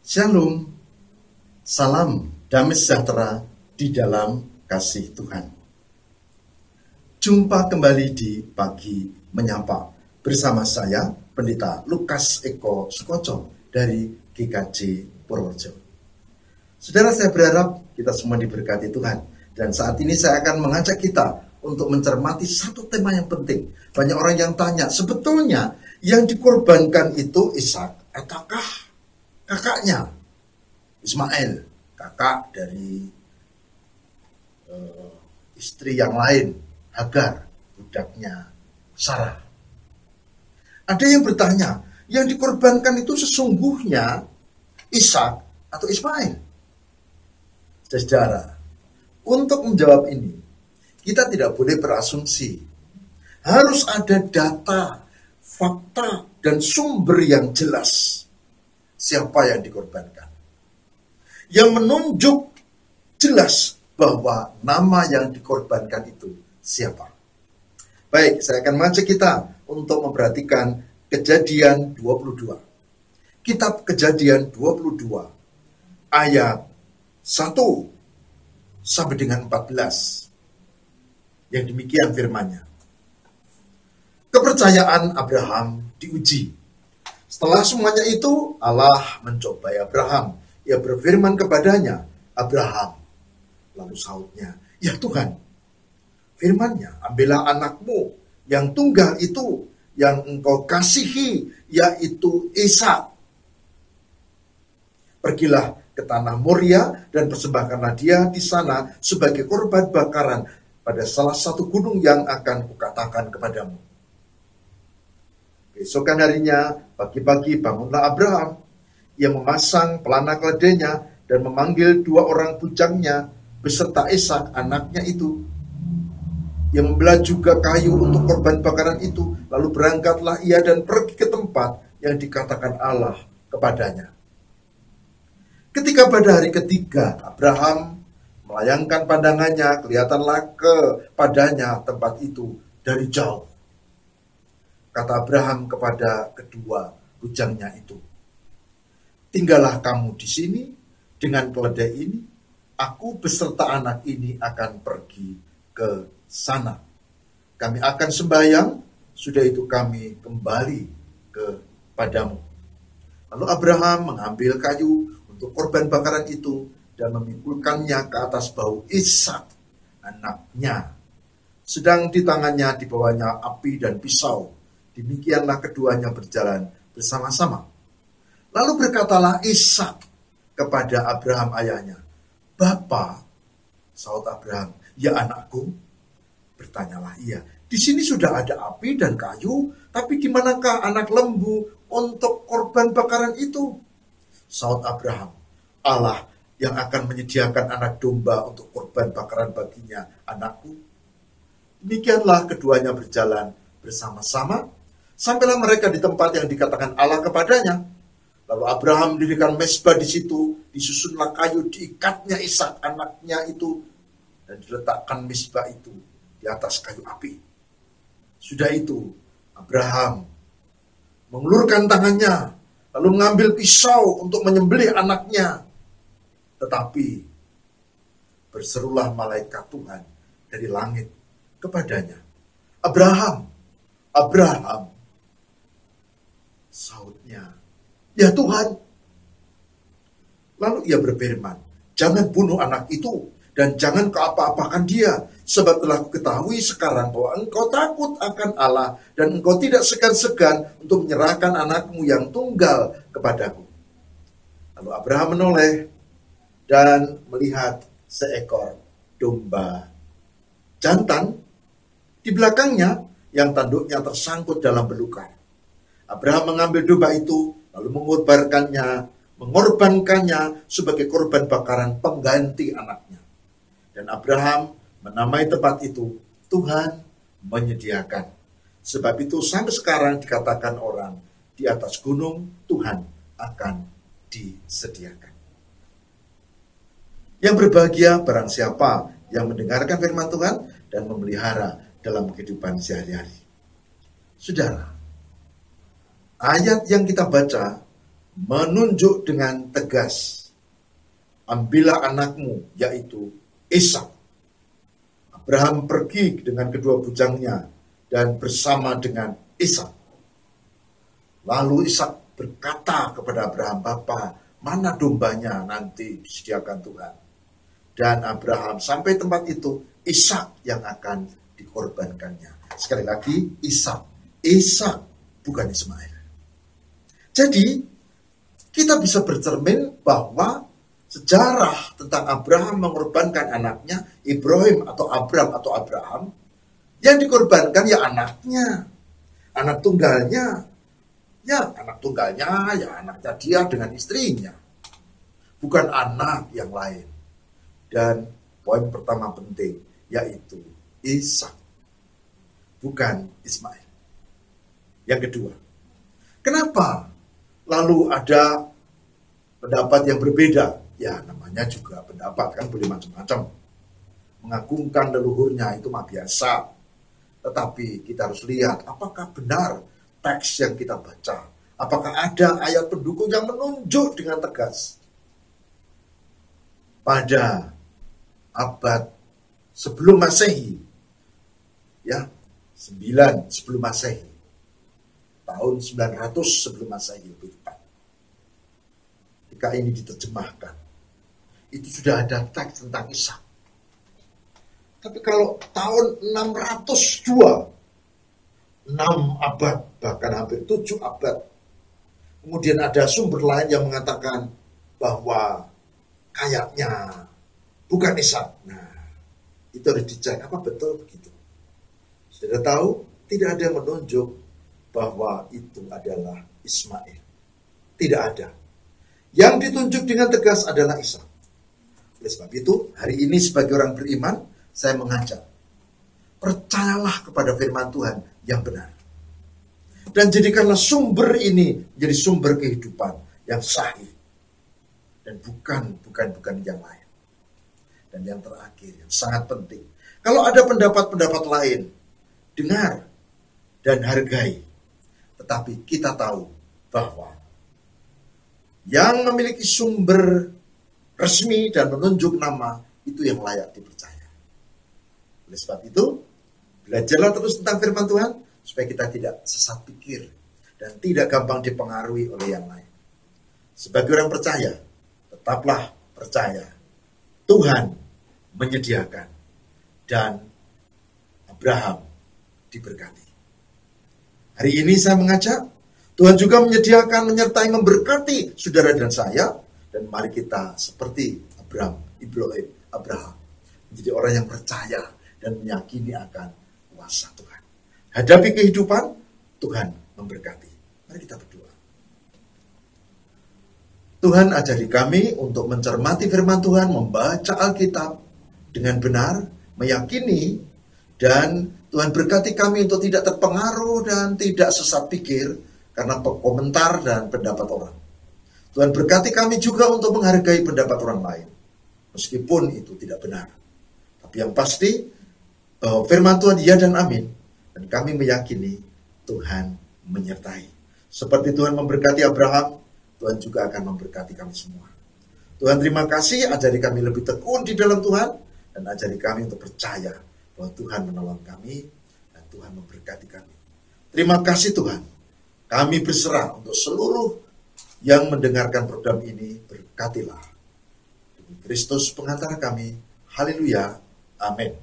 Shalom, salam damai sejahtera di dalam kasih Tuhan. Jumpa kembali di Pagi Menyapa bersama saya, Pendeta Lukas Eko Sukoco dari GKJ Purworejo. Saudara, saya berharap kita semua diberkati Tuhan. Dan saat ini saya akan mengajak kita untuk mencermati satu tema yang penting. Banyak orang yang tanya, sebetulnya yang dikorbankan itu Ishak ataukah kakaknya Ismail, kakak dari istri yang lain, Hagar, budaknya Sarah. Ada yang bertanya, yang dikorbankan itu sesungguhnya Ishak atau Ismail? Saudara, untuk menjawab ini, kita tidak boleh berasumsi. Harus ada data, fakta, dan sumber yang jelas. Siapa yang dikorbankan? Yang menunjuk jelas bahwa nama yang dikorbankan itu siapa. Baik, saya akan mengajak kita untuk memperhatikan Kejadian 22. Kitab Kejadian 22 ayat 1 sampai dengan 14. Yang demikian firman-Nya. Kepercayaan Abraham diuji. Setelah semuanya itu, Allah mencobai Abraham. Ia berfirman kepadanya, Abraham. Lalu sahutnya, ya Tuhan. Firman-Nya, ambillah anakmu yang tunggal itu, yang engkau kasihi, yaitu Ishak. Pergilah ke tanah Moria dan persembahkanlah dia di sana sebagai korban bakaran pada salah satu gunung yang akan kukatakan kepadamu. Besokan harinya, pagi-pagi bangunlah Abraham. Ia memasang pelana keledainya dan memanggil 2 orang bujangnya beserta Ishak anaknya itu. Ia membelah juga kayu untuk korban bakaran itu. Lalu berangkatlah ia dan pergi ke tempat yang dikatakan Allah kepadanya. Ketika pada hari ketiga, Abraham melayangkan pandangannya, kelihatanlah kepadanya tempat itu dari jauh. Kata Abraham kepada kedua bujangnya itu, tinggallah kamu di sini dengan keledai ini, aku beserta anak ini akan pergi ke sana. Kami akan sembahyang, sudah itu kami kembali kepadamu. Lalu Abraham mengambil kayu untuk korban bakaran itu dan memikulkannya ke atas bahu Ishak, anaknya. Sedang di tangannya dibawanya api dan pisau. Demikianlah keduanya berjalan bersama-sama. Lalu berkatalah Ishak kepada Abraham ayahnya, Bapa, sahut Abraham, ya anakku. Bertanyalah ia, di sini sudah ada api dan kayu, tapi di manakah anak lembu untuk korban bakaran itu? Sahut Abraham, Allah yang akan menyediakan anak domba untuk korban bakaran baginya, anakku. Demikianlah keduanya berjalan bersama-sama, sampailah mereka di tempat yang dikatakan Allah kepadanya. Lalu Abraham mendirikan mezbah di situ, disusunlah kayu, diikatnya Ishak anaknya itu, dan diletakkan mezbah itu di atas kayu api. Sudah itu, Abraham mengulurkan tangannya, lalu mengambil pisau untuk menyembelih anaknya. Tetapi berserulah malaikat Tuhan dari langit kepadanya, Abraham, Abraham. Sahutnya, ya Tuhan. Lalu ia berfirman, jangan bunuh anak itu dan jangan keapa-apakan dia, sebab telah kuketahui sekarang bahwa engkau takut akan Allah dan engkau tidak segan-segan untuk menyerahkan anakmu yang tunggal kepadaku. Lalu Abraham menoleh dan melihat seekor domba jantan di belakangnya yang tanduknya tersangkut dalam belukar. Abraham mengambil domba itu, lalu mengorbankannya sebagai korban bakaran pengganti anaknya. Dan Abraham menamai tempat itu, Tuhan menyediakan. Sebab itu sampai sekarang dikatakan orang, di atas gunung Tuhan akan disediakan. Yang berbahagia barang siapa yang mendengarkan firman Tuhan dan memelihara dalam kehidupan sehari-hari. Saudara, ayat yang kita baca menunjuk dengan tegas, ambillah anakmu, yaitu Ishak. Abraham pergi dengan kedua bujangnya dan bersama dengan Ishak. Lalu Ishak berkata kepada Abraham, "Bapa, mana dombanya nanti disediakan Tuhan?" Dan Abraham sampai tempat itu, Ishak yang akan dikorbankannya. Sekali lagi, Ishak, bukan Ismail. Jadi, kita bisa bercermin bahwa sejarah tentang Abraham mengorbankan anaknya, Ibrahim atau Abram atau Abraham, yang dikorbankan ya anaknya, anak tunggalnya, ya anaknya dia dengan istrinya, bukan anak yang lain. Dan poin pertama penting, yaitu Ishak, bukan Ismail. Yang kedua, kenapa lalu ada pendapat yang berbeda? Ya, namanya juga pendapat, kan boleh macam-macam. Mengagungkan leluhurnya itu mah biasa. Tetapi kita harus lihat apakah benar teks yang kita baca. Apakah ada ayat pendukung yang menunjuk dengan tegas. Pada abad sebelum Masehi, ya, 9 sebelum Masehi, tahun 900 sebelum Masehi lebih tepat. Ketika ini diterjemahkan, itu sudah ada teks tentang Ishak. Tapi kalau tahun 602, 6 abad, bahkan hampir 7 abad, kemudian ada sumber lain yang mengatakan bahwa kayaknya bukan Ishak. Nah, itu harus dicek, apa betul begitu? Sudah tahu, tidak ada yang menunjuk bahwa itu adalah Ismail. Tidak ada. Yang ditunjuk dengan tegas adalah Ishak. Oleh sebab itu, hari ini sebagai orang beriman, saya mengajak, percayalah kepada firman Tuhan yang benar. Dan jadikanlah sumber ini menjadi sumber kehidupan yang sahih. Dan bukan yang lain. Dan yang terakhir, yang sangat penting. Kalau ada pendapat-pendapat lain, dengar dan hargai. Tetapi kita tahu bahwa yang memiliki sumber resmi dan menunjuk nama, itu yang layak dipercaya. Oleh sebab itu, belajarlah terus tentang firman Tuhan, supaya kita tidak sesat pikir dan tidak gampang dipengaruhi oleh yang lain. Sebagai orang percaya, tetaplah percaya. Tuhan menyediakan dan Abraham diberkati. Hari ini saya mengajak, Tuhan juga menyediakan, menyertai, memberkati saudara dan saya. Dan mari kita seperti Abraham menjadi orang yang percaya dan meyakini akan kuasa Tuhan. Hadapi kehidupan, Tuhan memberkati. Mari kita berdoa. Tuhan, ajari kami untuk mencermati firman Tuhan, membaca Alkitab dengan benar, meyakini, dan Tuhan berkati kami untuk tidak terpengaruh dan tidak sesat pikir karena komentar dan pendapat orang. Tuhan berkati kami juga untuk menghargai pendapat orang lain, meskipun itu tidak benar. Tapi yang pasti, firman Tuhan ya dan amin. Dan kami meyakini Tuhan menyertai. Seperti Tuhan memberkati Abraham, Tuhan juga akan memberkati kami semua. Tuhan terima kasih, ajari kami lebih tekun di dalam Tuhan, dan ajari kami untuk percaya bahwa Tuhan menolong kami, dan Tuhan memberkati kami. Terima kasih Tuhan, kami berserah untuk seluruh yang mendengarkan program ini, berkatilah. Demi Kristus pengantara kami, haleluya, amin.